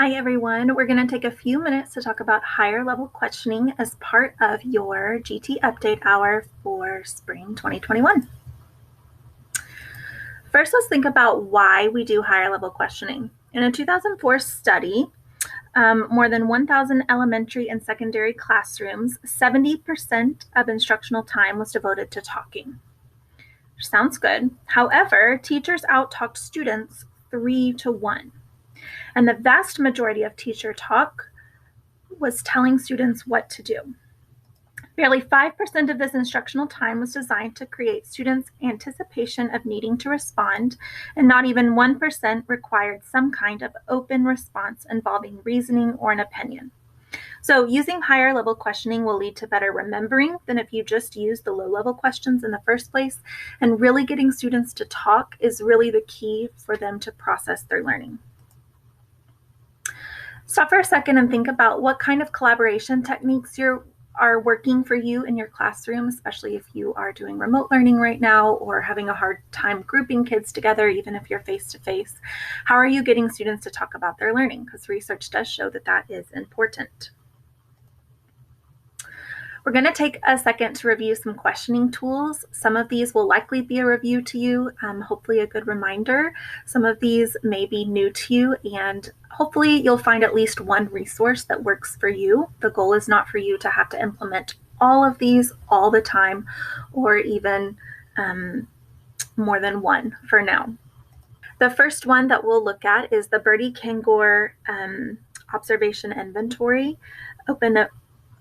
Hi, everyone. We're going to take a few minutes to talk about higher level questioning as part of your GT Update Hour for spring 2021. First, let's think about why we do higher level questioning. In a 2004 study, more than 1,000 elementary and secondary classrooms, 70% of instructional time was devoted to talking. Sounds good. However, teachers out-talked students 3-1. And the vast majority of teacher talk was telling students what to do. Barely 5% of this instructional time was designed to create students' anticipation of needing to respond, and not even 1% required some kind of open response involving reasoning or an opinion. So using higher level questioning will lead to better remembering than if you just use the low level questions in the first place, and really getting students to talk is really the key for them to process their learning. Stop for a second and think about what kind of collaboration techniques are working for you in your classroom, especially if you are doing remote learning right now or having a hard time grouping kids together, even if you're face-to-face. How are you getting students to talk about their learning? Because research does show that that is important. We're going to take a second to review some questioning tools. Some of these will likely be a review to you, hopefully a good reminder. Some of these may be new to you, and hopefully you'll find at least one resource that works for you. The goal is not for you to have to implement all of these all the time, or even more than one for now. The first one that we'll look at is the Bertie Kangor Observation Inventory.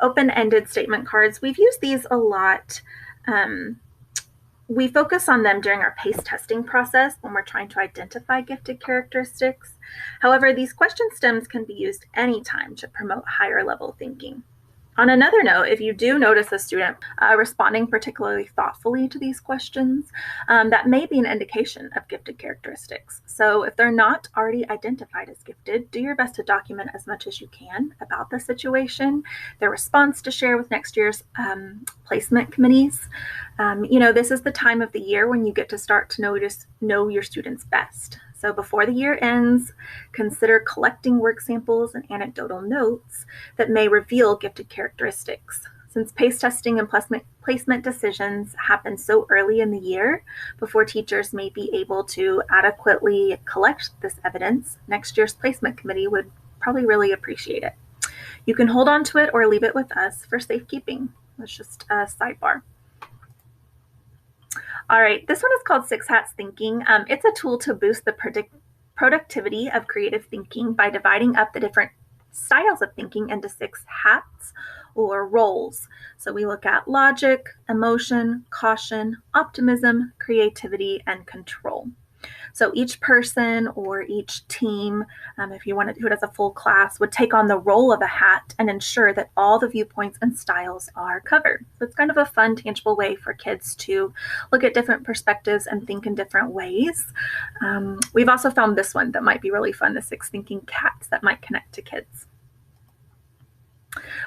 Open-ended statement cards. We've used these a lot. We focus on them during our PACE testing process when we're trying to identify gifted characteristics. However, these question stems can be used anytime to promote higher level thinking. On another note, if you do notice a student responding particularly thoughtfully to these questions, that may be an indication of gifted characteristics. So if they're not already identified as gifted, do your best to document as much as you can about the situation, their response to share with next year's placement committees. This is the time of the year when you get to start to know your students best. So before the year ends, consider collecting work samples and anecdotal notes that may reveal gifted characteristics. Since PACE testing and placement decisions happen so early in the year, before teachers may be able to adequately collect this evidence, next year's placement committee would probably really appreciate it. You can hold on to it or leave it with us for safekeeping. That's just a sidebar. All right, this one is called Six Hats Thinking. It's a tool to boost the productivity of creative thinking by dividing up the different styles of thinking into 6 hats or roles. So we look at logic, emotion, caution, optimism, creativity, and control. So each person or each team, if you want to do it as a full class, would take on the role of a hat and ensure that all the viewpoints and styles are covered. So it's kind of a fun, tangible way for kids to look at different perspectives and think in different ways. We've also found this one that might be really fun, the 6 thinking cats that might connect to kids.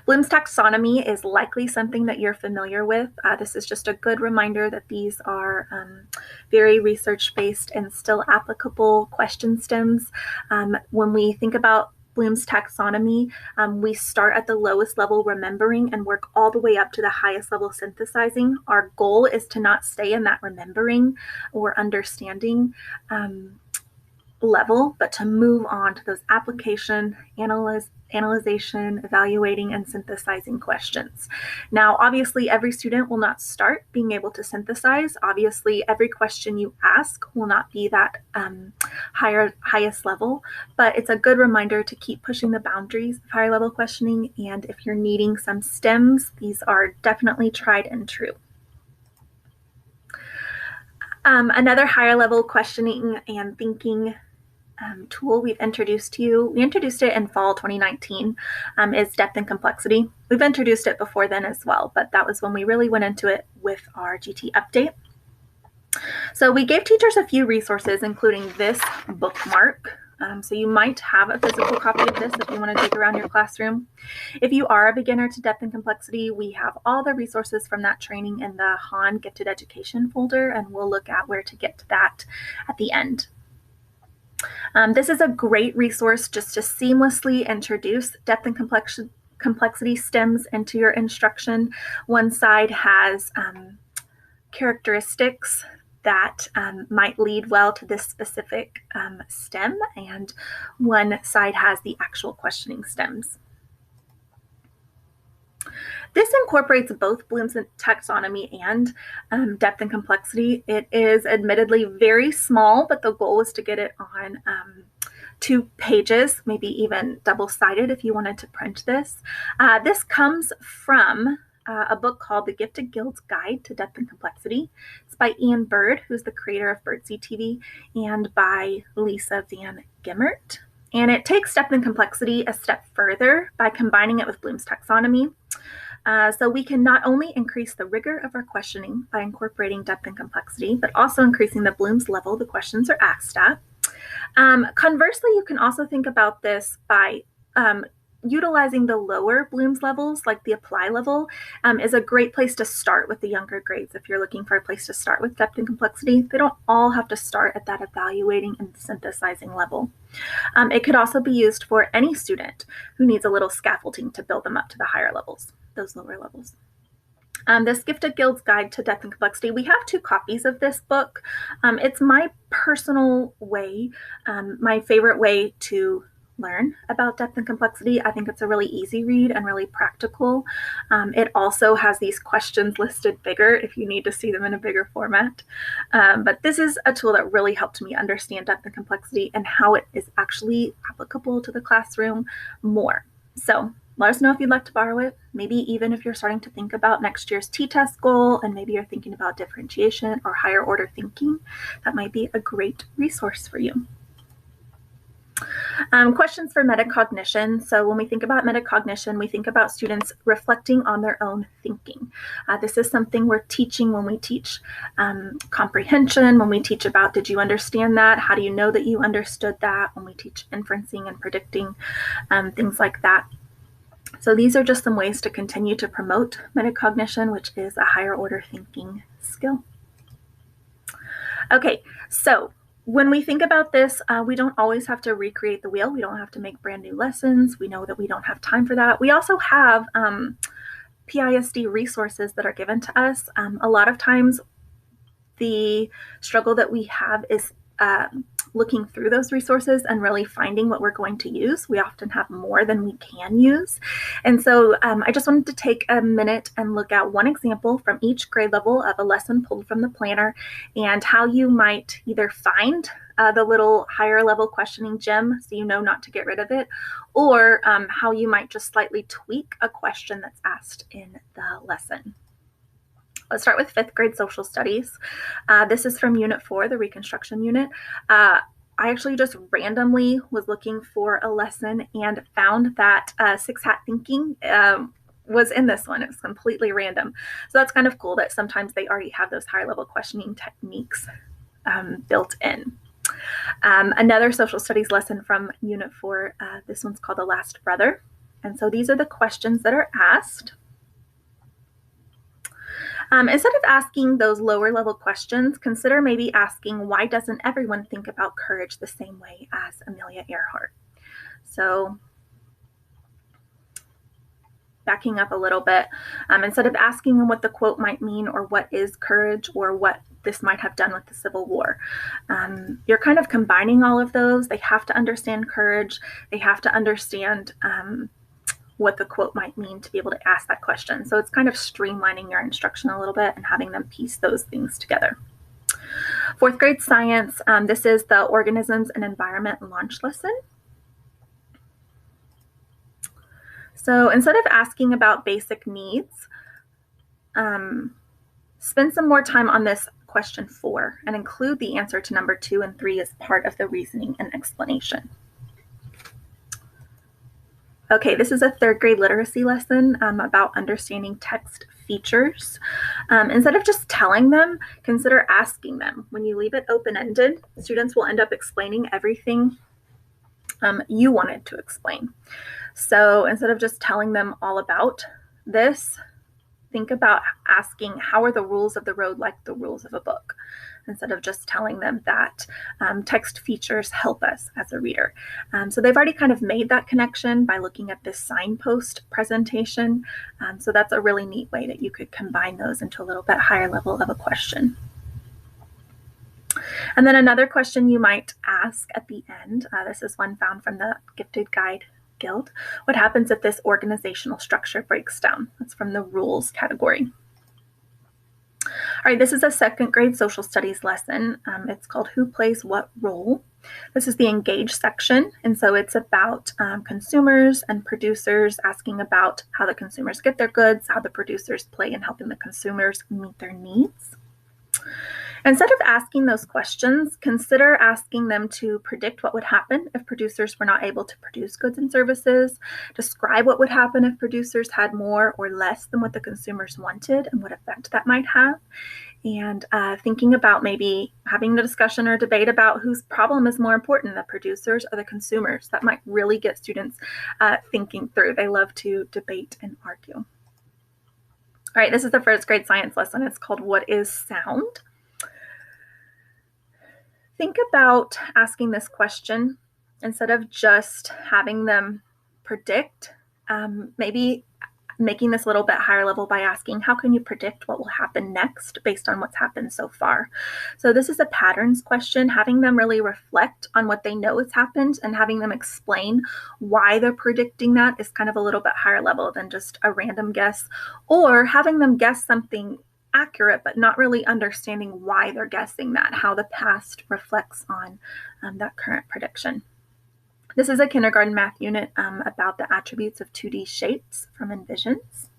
Bloom's taxonomy is likely something that you're familiar with. This is just a good reminder that these are very research-based and still applicable question stems. When we think about Bloom's taxonomy, we start at the lowest level remembering and work all the way up to the highest level synthesizing. Our goal is to not stay in that remembering or understanding level, but to move on to those application, analyzation, evaluating, and synthesizing questions. Now, obviously, every student will not start being able to synthesize. Obviously, every question you ask will not be that highest level, but it's a good reminder to keep pushing the boundaries of higher level questioning. And if you're needing some stems, these are definitely tried and true. Another higher level questioning and thinking tool we've introduced to you, we introduced it in fall 2019, is depth and complexity. We've introduced it before then as well, but that was when we really went into it with our GT update. So we gave teachers a few resources, including this bookmark. So you might have a physical copy of this if you want to dig around your classroom. If you are a beginner to depth and complexity, we have all the resources from that training in the HAN Gifted Education folder, and we'll look at where to get to that at the end. This is a great resource just to seamlessly introduce depth and complexity stems into your instruction. One side has characteristics that might lead well to this specific STEM, and one side has the actual questioning stems. This incorporates both Bloom's taxonomy and depth and complexity. It is admittedly very small, but the goal was to get it on 2 pages, maybe even double-sided if you wanted to print this. This comes from a book called The Gifted Guild's Guide to Depth and Complexity. It's by Ian Bird, who's the creator of Birdsea TV, and by Lisa Van Gemert. And it takes depth and complexity a step further by combining it with Bloom's taxonomy. So we can not only increase the rigor of our questioning by incorporating depth and complexity, but also increasing the Bloom's level the questions are asked at. Conversely, you can also think about this by utilizing the lower Bloom's levels, like the apply level, is a great place to start with the younger grades if you're looking for a place to start with depth and complexity. They don't all have to start at that evaluating and synthesizing level. It could also be used for any student who needs a little scaffolding to build them up to the higher levels, those lower levels. This Gifted Guild's Guide to Depth and Complexity, we have 2 copies of this book. It's my personal way, my favorite way to learn about depth and complexity. I think it's a really easy read and really practical. It also has these questions listed bigger if you need to see them in a bigger format. But this is a tool that really helped me understand depth and complexity and how it is actually applicable to the classroom more. So let us know if you'd like to borrow it, maybe even if you're starting to think about next year's T-test goal and maybe you're thinking about differentiation or higher order thinking. That might be a great resource for you. Questions for metacognition. So when we think about metacognition, we think about students reflecting on their own thinking. This is something we're teaching when we teach comprehension, when we teach about did you understand that? How do you know that you understood that? When we teach inferencing and predicting, things like that. So these are just some ways to continue to promote metacognition, which is a higher order thinking skill. Okay, so when we think about this, we don't always have to recreate the wheel. We don't have to make brand new lessons. We know that we don't have time for that. We also have PISD resources that are given to us. A lot of times the struggle that we have is looking through those resources and really finding what we're going to use. We often have more than we can use. And so I just wanted to take a minute and look at one example from each grade level of a lesson pulled from the planner and how you might either find the little higher level questioning gem so you know not to get rid of it, or how you might just slightly tweak a question that's asked in the lesson. Let's start with 5th grade social studies. This is from Unit 4, the Reconstruction Unit. I actually just randomly was looking for a lesson and found that 6-hat thinking was in this one. It was completely random. So that's kind of cool that sometimes they already have those higher level questioning techniques built in. Another social studies lesson from Unit 4, this one's called The Last Brother. And so these are the questions that are asked. Instead of asking those lower level questions, consider maybe asking, why doesn't everyone think about courage the same way as Amelia Earhart? So backing up a little bit, instead of asking them what the quote might mean or what is courage or what this might have done with the Civil War, you're kind of combining all of those. They have to understand courage. They have to understand what the quote might mean to be able to ask that question. So it's kind of streamlining your instruction a little bit and having them piece those things together. 4th grade science, this is the organisms and environment launch lesson. So instead of asking about basic needs, spend some more time on this question 4 and include the answer to number 2 and 3 as part of the reasoning and explanation. Okay, this is a 3rd grade literacy lesson about understanding text features. Instead of just telling them, consider asking them. When you leave it open-ended, students will end up explaining everything you wanted to explain. So instead of just telling them all about this, think about asking, how are the rules of the road like the rules of a book? instead of just telling them that text features help us as a reader. So they've already kind of made that connection by looking at this signpost presentation. So that's a really neat way that you could combine those into a little bit higher level of a question. And then another question you might ask at the end, this is one found from the Gifted Guide Guild. What happens if this organizational structure breaks down? That's from the rules category. All right, this is a second grade social studies lesson. It's called Who Plays What Role? This is the engage section, and so it's about consumers and producers, asking about how the consumers get their goods, how the producers play in helping the consumers meet their needs. Instead of asking those questions, consider asking them to predict what would happen if producers were not able to produce goods and services, describe what would happen if producers had more or less than what the consumers wanted and what effect that might have, and thinking about maybe having a discussion or debate about whose problem is more important, the producers or the consumers. That might really get students thinking through. They love to debate and argue. All right, this is the first grade science lesson. It's called What is Sound? Think about asking this question instead of just having them predict, maybe making this a little bit higher level by asking, how can you predict what will happen next based on what's happened so far? So this is a patterns question, having them really reflect on what they know has happened and having them explain why they're predicting that is kind of a little bit higher level than just a random guess, or having them guess something accurate, but not really understanding why they're guessing that, how the past reflects on that current prediction. This is a kindergarten math unit about the attributes of 2D shapes from Envisions.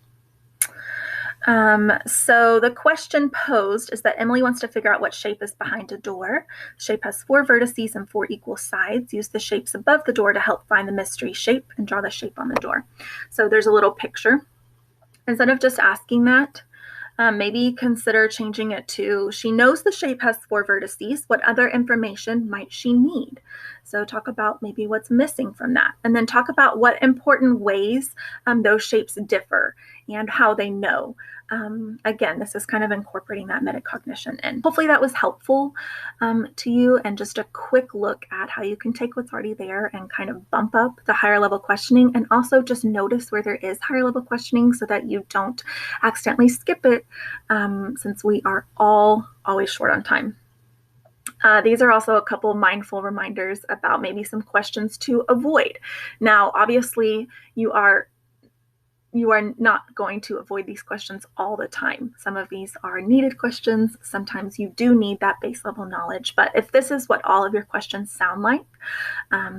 So the question posed is that Emily wants to figure out what shape is behind a door. The shape has 4 vertices and 4 equal sides. Use the shapes above the door to help find the mystery shape and draw the shape on the door. So there's a little picture. Instead of just asking that, maybe consider changing it to, she knows the shape has 4 vertices. What other information might she need? So talk about maybe what's missing from that. And then talk about what important ways those shapes differ and how they know. Again, this is kind of incorporating that metacognition in. Hopefully that was helpful to you, and just a quick look at how you can take what's already there and kind of bump up the higher level questioning, and also just notice where there is higher level questioning so that you don't accidentally skip it, since we are all always short on time. These are also a couple mindful reminders about maybe some questions to avoid. Now, obviously, you are not going to avoid these questions all the time. Some of these are needed questions. Sometimes you do need that base level knowledge. But if this is what all of your questions sound like,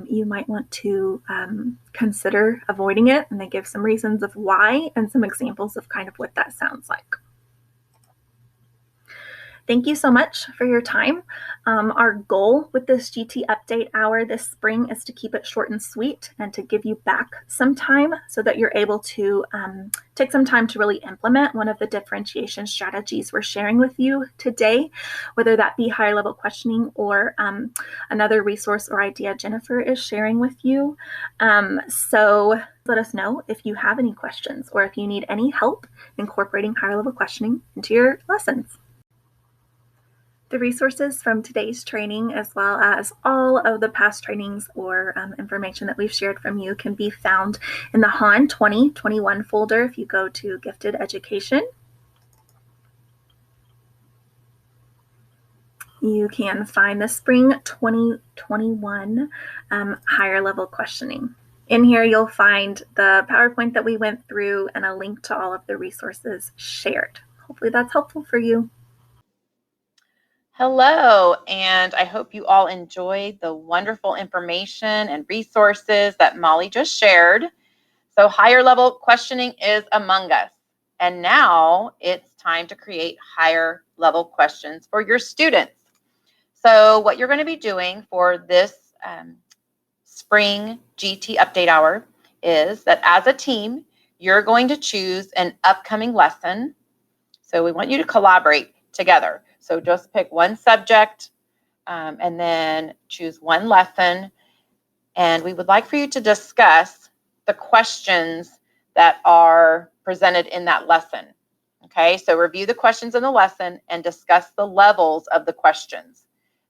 you might want to consider avoiding it. And they give some reasons of why and some examples of kind of what that sounds like. Thank you so much for your time. Our goal with this GT Update Hour this spring is to keep it short and sweet and to give you back some time so that you're able to take some time to really implement one of the differentiation strategies we're sharing with you today, whether that be higher level questioning or another resource or idea Jennifer is sharing with you. So let us know if you have any questions or if you need any help incorporating higher level questioning into your lessons. The resources from today's training, as well as all of the past trainings or information that we've shared from you, can be found in the HAN 2021 folder if you go to Gifted Education. You can find the Spring 2021 higher level questioning. In here, you'll find the PowerPoint that we went through and a link to all of the resources shared. Hopefully that's helpful for you. Hello, and I hope you all enjoyed the wonderful information and resources that Molly just shared. So higher level questioning is among us. And now it's time to create higher level questions for your students. So what you're going to be doing for this spring GT Update Hour is that as a team, you're going to choose an upcoming lesson. So we want you to collaborate together. So just pick one subject and then choose one lesson. And we would like for you to discuss the questions that are presented in that lesson. Okay, so review the questions in the lesson and discuss the levels of the questions.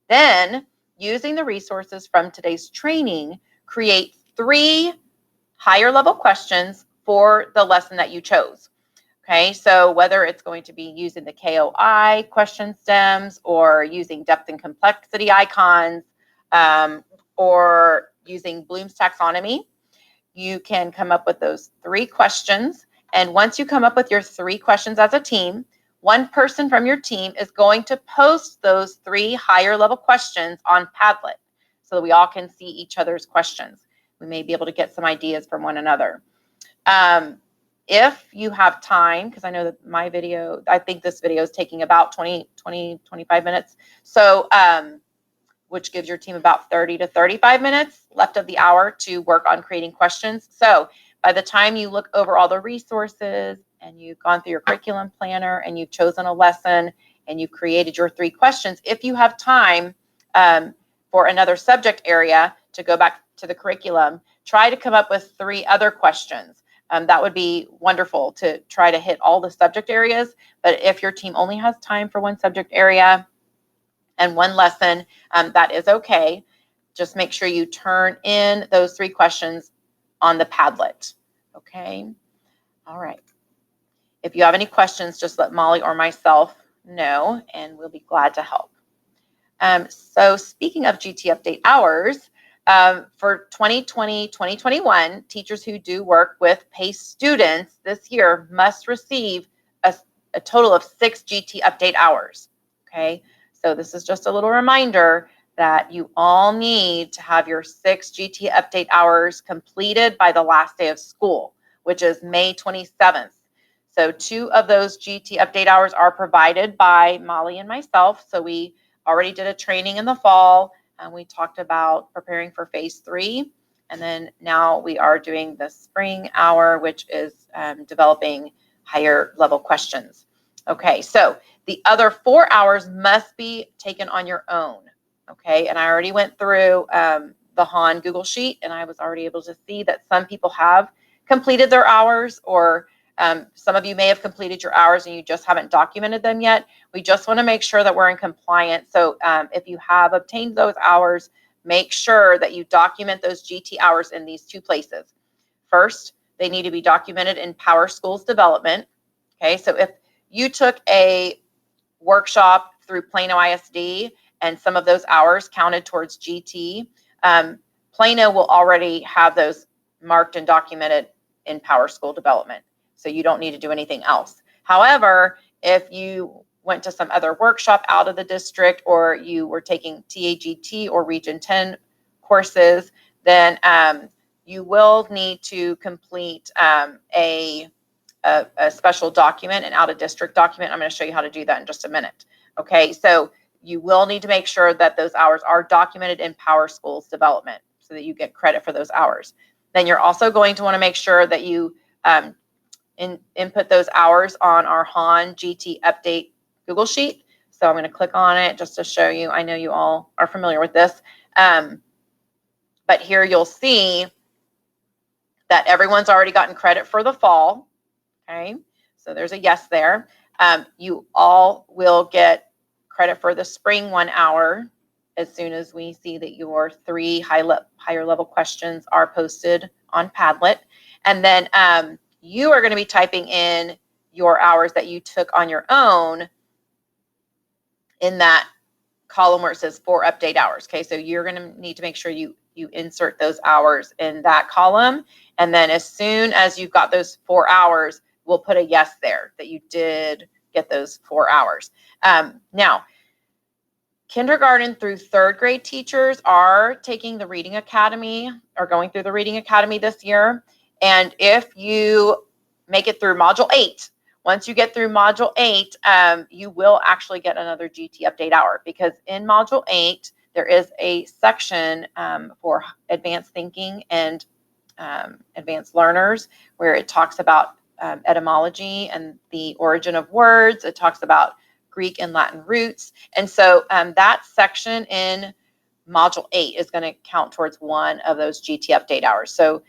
Then, using the resources from today's training, create 3 higher level questions for the lesson that you chose. Okay, so whether it's going to be using the KOI question stems or using depth and complexity icons or using Bloom's taxonomy, you can come up with those 3 questions. And once you come up with your 3 questions as a team, one person from your team is going to post those 3 higher level questions on Padlet so that we all can see each other's questions. We may be able to get some ideas from one another. If you have time, because I know that my video, I think this video is taking about 25 minutes. So, which gives your team about 30 to 35 minutes left of the hour to work on creating questions. So by the time you look over all the resources and you've gone through your curriculum planner and you've chosen a lesson and you've created your 3 questions, if you have time for another subject area to go back to the curriculum, try to come up with 3 other questions. That would be wonderful to try to hit all the subject areas. But if your team only has time for one subject area and one lesson, that is okay. Just make sure you turn in those 3 questions on the Padlet. Okay. All right. If you have any questions, just let Molly or myself know, and we'll be glad to help. So speaking of GT Update hours, for 2020-2021, teachers who do work with PACE students this year must receive a total of 6 GT Update hours. Okay, so this is just a little reminder that you all need to have your 6 GT Update hours completed by the last day of school, which is May 27th. So 2 of those GT Update hours are provided by Molly and myself. So we already did a training in the fall, and we talked about preparing for phase 3. And then now we are doing the spring hour, which is developing higher level questions. Okay, so the other 4 hours must be taken on your own. Okay, and I already went through the HAN Google Sheet, and I was already able to see that some people have completed their hours, or some of you may have completed your hours and you just haven't documented them yet. We just want to make sure that we're in compliance. So if you have obtained those hours, make sure that you document those GT hours in these 2 places. First, they need to be documented in PowerSchool's development. Okay, so if you took a workshop through Plano ISD and some of those hours counted towards GT, Plano will already have those marked and documented in PowerSchool development. So you don't need to do anything else. However, if you went to some other workshop out of the district, or you were taking TAGT or Region 10 courses, then you will need to complete a special document, an out-of-district document. I'm going to show you how to do that in just a minute. Okay, so you will need to make sure that those hours are documented in PowerSchool's development so that you get credit for those hours. Then you're also going to want to make sure that you input those hours on our HAN GT Update Google Sheet. So I'm going to click on it just to show you. I know you all are familiar with this. But here you'll see that everyone's already gotten credit for the fall. Okay, so there's a yes there. You all will get credit for the spring 1 hour as soon as we see that your 3 higher level questions are posted on Padlet. And then you are going to be typing in your hours that you took on your own in that column where it says 4 update hours. Okay, so you're going to need to make sure you insert those hours in that column. And then as soon as you've got those 4 hours, we'll put a yes there that you did get those 4 hours. Now, kindergarten through 3rd grade teachers are taking the Reading Academy, or going through the Reading Academy this year. And if you make it through Module 8, once you get through Module 8, you will actually get another GT Update hour, because in Module 8, there is a section for advanced thinking and advanced learners, where it talks about etymology and the origin of words. It talks about Greek and Latin roots. And so that section in Module 8 is going to count towards one of those GT Update hours. So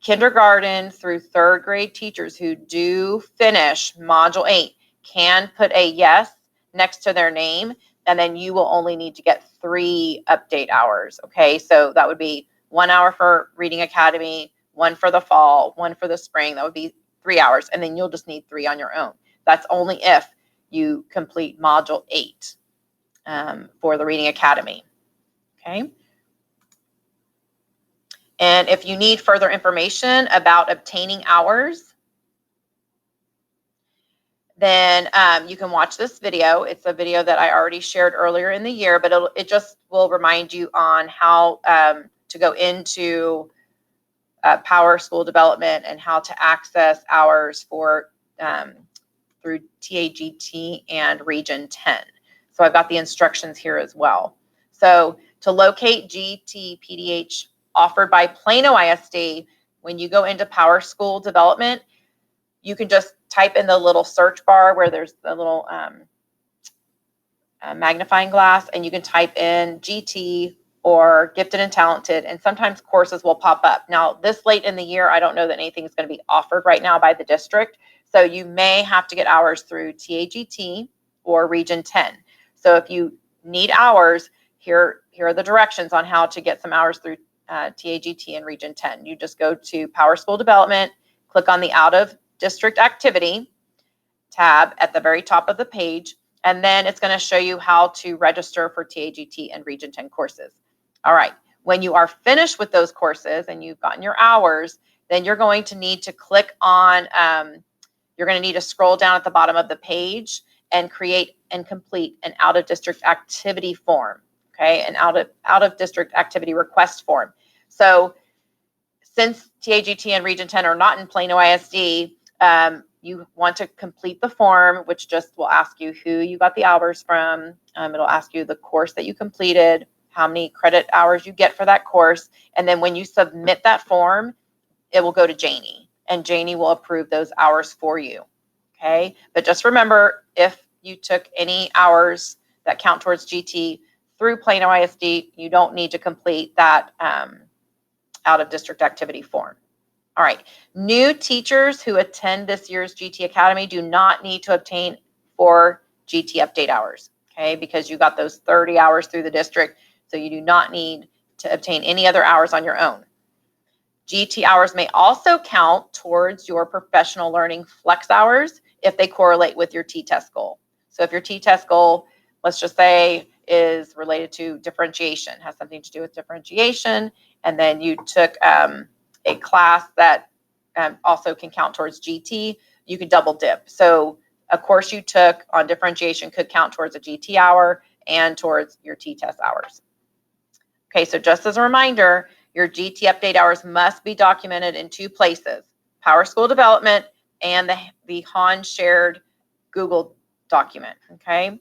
kindergarten through third grade teachers who do finish Module 8 can put a yes next to their name, and then you will only need to get 3 update hours, okay? So that would be 1 hour for Reading Academy, 1 for the fall, 1 for the spring. That would be 3 hours, and then you'll just need 3 on your own. That's only if you complete Module 8 for the Reading Academy, okay? And if you need further information about obtaining hours, then you can watch this video. It's a video that I already shared earlier in the year, but it just will remind you on how to go into Power School Development and how to access hours for through TAGT and Region 10. So I've got the instructions here as well. So to locate GT/PDH offered by Plano ISD, when you go into Power School Development, you can just type in the little search bar where there's the little magnifying glass, and you can type in GT or Gifted and Talented, and sometimes courses will pop up. Now, this late in the year, I don't know that anything is going to be offered right now by the district, so you may have to get hours through TAGT or Region 10. So if you need hours, here are the directions on how to get some hours through TAGT and Region 10. You just go to Power School Development, click on the Out of District Activity tab at the very top of the page, and then it's going to show you how to register for TAGT and Region 10 courses. All right, when you are finished with those courses and you've gotten your hours, then you're going to need to click on, you're going to need to scroll down at the bottom of the page and create and complete an out-of-district activity form, okay, an out-of-district activity request form. So since TAGT and Region 10 are not in Plano ISD, you want to complete the form, which just will ask you who you got the hours from. It'll ask you the course that you completed, how many credit hours you get for that course. And then when you submit that form, it will go to Janie, and Janie will approve those hours for you, okay? But just remember, if you took any hours that count towards GT through Plano ISD, you don't need to complete that out-of-district activity form. All right, new teachers who attend this year's GT Academy do not need to obtain 4 GT update hours, okay, because you got those 30 hours through the district, so you do not need to obtain any other hours on your own. GT hours may also count towards your professional learning flex hours if they correlate with your T-test goal. So if your T-test goal, let's just say, is related to differentiation, has something to do with differentiation, and then you took a class that also can count towards GT, you could double dip. So a course you took on differentiation could count towards a GT hour and towards your T-test hours. Okay, so just as a reminder, your GT update hours must be documented in 2 places, Power School Development and the HON shared Google document, okay?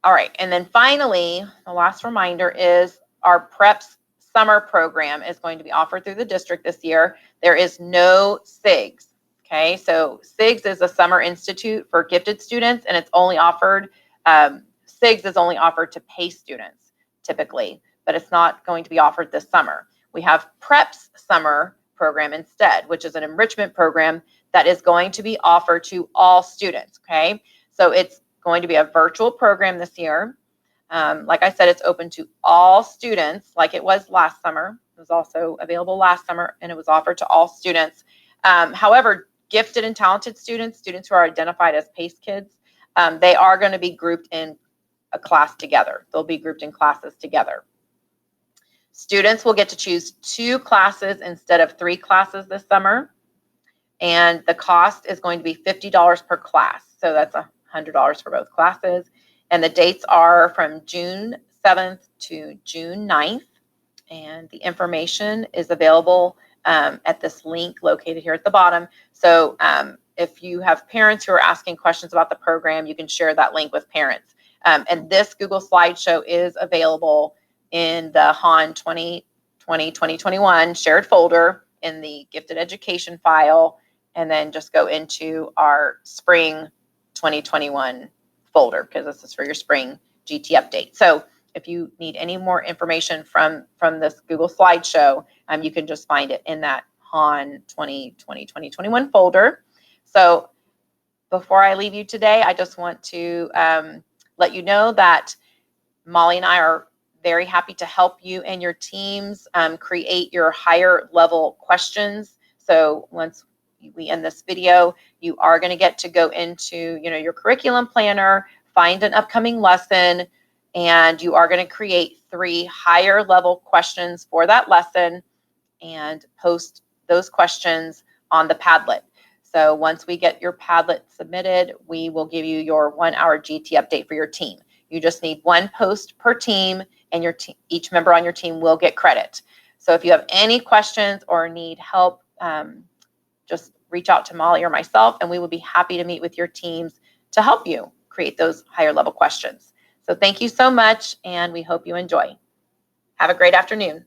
All right, and then finally, the last reminder is our PREPS summer program is going to be offered through the district this year. There is no SIGS, okay? So SIGS is a summer institute for gifted students, and it's only offered, SIGS is only offered to PACE students typically, but it's not going to be offered this summer. We have PREPS summer program instead, which is an enrichment program that is going to be offered to all students, okay? So it's going to be a virtual program this year. Like I said, it's open to all students like it was last summer. It was also available last summer, and it was offered to all students. However, gifted and talented students, students who are identified as PACE kids, they are going to be grouped in a class together. They'll be grouped in classes together. Students will get to choose 2 classes instead of 3 classes this summer, and the cost is going to be $50 per class. So that's $100 for both classes. And the dates are from June 7th to June 9th. And the information is available at this link located here at the bottom. So if you have parents who are asking questions about the program, you can share that link with parents. And this Google slideshow is available in the HON 2020-2021 shared folder in the gifted education file, and then just go into our spring 2021 folder, because this is for your spring GT update. So if you need any more information from this Google slideshow, you can just find it in that HON 2020-2021 folder. So before I leave you today, I just want to let you know that Molly and I are very happy to help you and your teams create your higher level questions. So once we end this video, you are going to get to go into your curriculum planner, find an upcoming lesson, and you are going to create 3 higher level questions for that lesson and post those questions on the Padlet. So once we get your Padlet submitted, we will give you your 1-hour GT update for your team. You just need 1 post per team, and each member on your team will get credit. So if you have any questions or need help, just reach out to Molly or myself, and we will be happy to meet with your teams to help you create those higher level questions. So thank you so much, and we hope you enjoy. Have a great afternoon.